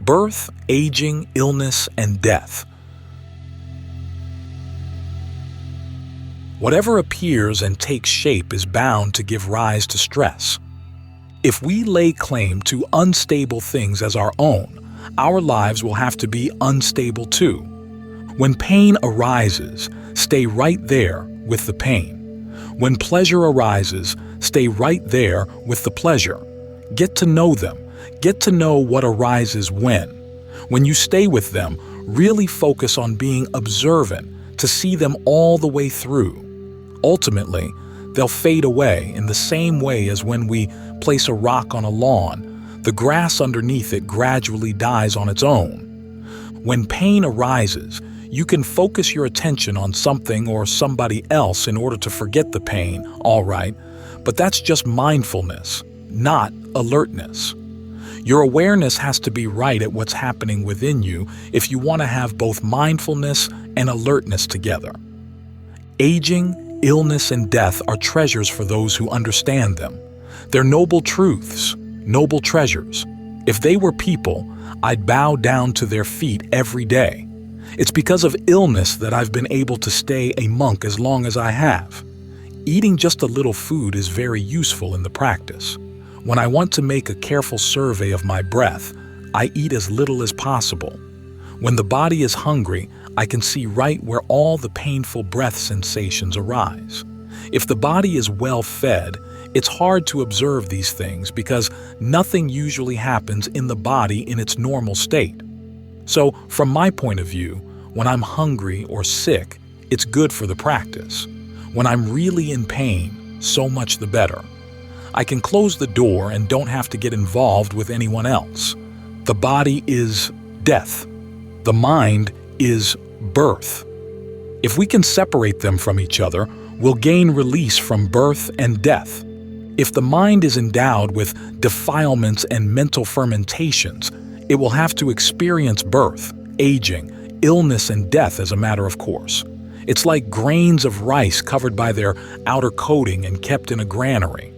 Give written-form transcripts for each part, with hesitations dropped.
Birth, aging, illness, and death. Whatever appears and takes shape is bound to give rise to stress. If we lay claim to unstable things as our own, our lives will have to be unstable too. When pain arises, stay right there with the pain. When pleasure arises, stay right there with the pleasure. Get to know them. Get to know what arises when. When you stay with them, really focus on being observant to see them all the way through. Ultimately, they'll fade away in the same way as when we place a rock on a lawn, the grass underneath it gradually dies on its own. When pain arises, you can focus your attention on something or somebody else in order to forget the pain, all right, but that's just mindfulness, not alertness. Your awareness has to be right at what's happening within you if you want to have both mindfulness and alertness together. Aging, illness, and death are treasures for those who understand them. They're noble truths, noble treasures. If they were people, I'd bow down to their feet every day. It's because of illness that I've been able to stay a monk as long as I have. Eating just a little food is very useful in the practice. When I want to make a careful survey of my breath, I eat as little as possible. When the body is hungry, I can see right where all the painful breath sensations arise. If the body is well fed, it's hard to observe these things because nothing usually happens in the body in its normal state. So, from my point of view, when I'm hungry or sick, it's good for the practice. When I'm really in pain, so much the better. I can close the door and don't have to get involved with anyone else. The body is death. The mind is birth. If we can separate them from each other, we'll gain release from birth and death. If the mind is endowed with defilements and mental fermentations, it will have to experience birth, aging, illness, and death as a matter of course. It's like grains of rice covered by their outer coating and kept in a granary.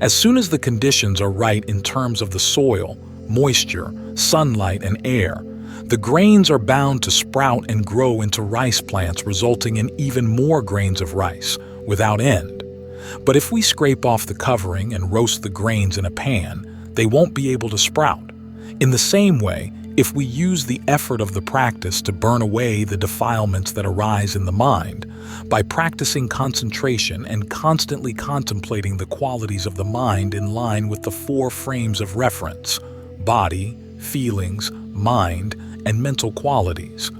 As soon as the conditions are right in terms of the soil, moisture, sunlight, and air, the grains are bound to sprout and grow into rice plants, resulting in even more grains of rice, without end. But if we scrape off the covering and roast the grains in a pan, they won't be able to sprout. In the same way, if we use the effort of the practice to burn away the defilements that arise in the mind, by practicing concentration and constantly contemplating the qualities of the mind in line with the 4 frames of reference, body, feelings, mind, and mental qualities,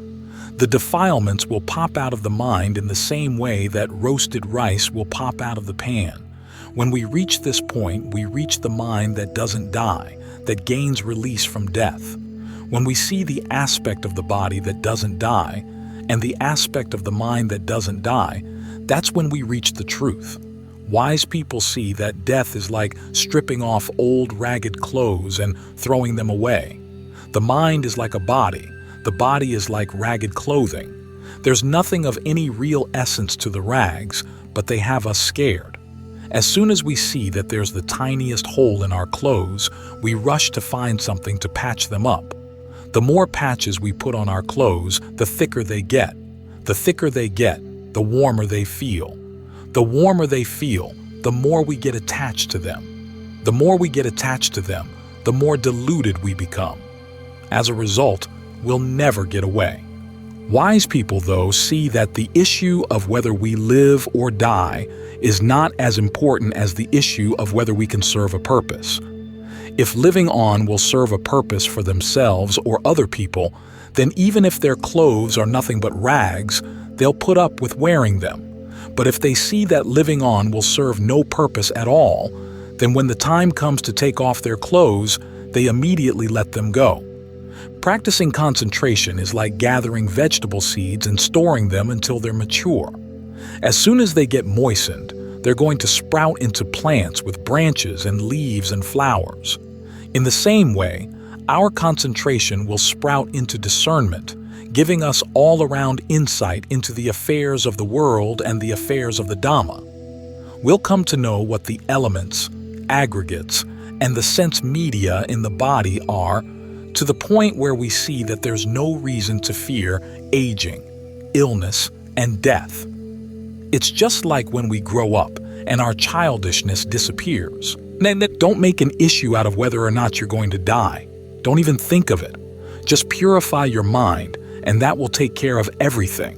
the defilements will pop out of the mind in the same way that roasted rice will pop out of the pan. When we reach this point, we reach the mind that doesn't die, that gains release from death. When we see the aspect of the body that doesn't die and the aspect of the mind that doesn't die, that's when we reach the truth. Wise people see that death is like stripping off old ragged clothes and throwing them away. The mind is like a body. The body is like ragged clothing. There's nothing of any real essence to the rags, but they have us scared. As soon as we see that there's the tiniest hole in our clothes, we rush to find something to patch them up. The more patches we put on our clothes, the thicker they get. The thicker they get, the warmer they feel. The warmer they feel, the more we get attached to them. The more we get attached to them, the more diluted we become. As a result, we'll never get away. Wise people, though, see that the issue of whether we live or die is not as important as the issue of whether we can serve a purpose. If living on will serve a purpose for themselves or other people, then even if their clothes are nothing but rags, they'll put up with wearing them. But if they see that living on will serve no purpose at all, then when the time comes to take off their clothes, they immediately let them go. Practicing concentration is like gathering vegetable seeds and storing them until they're mature. As soon as they get moistened, they're going to sprout into plants with branches and leaves and flowers. In the same way, our concentration will sprout into discernment, giving us all-around insight into the affairs of the world and the affairs of the Dhamma. We'll come to know what the elements, aggregates, and the sense media in the body are to the point where we see that there's no reason to fear aging, illness, and death. It's just like when we grow up and our childishness disappears. Don't make an issue out of whether or not you're going to die. Don't even think of it. Just purify your mind, and that will take care of everything.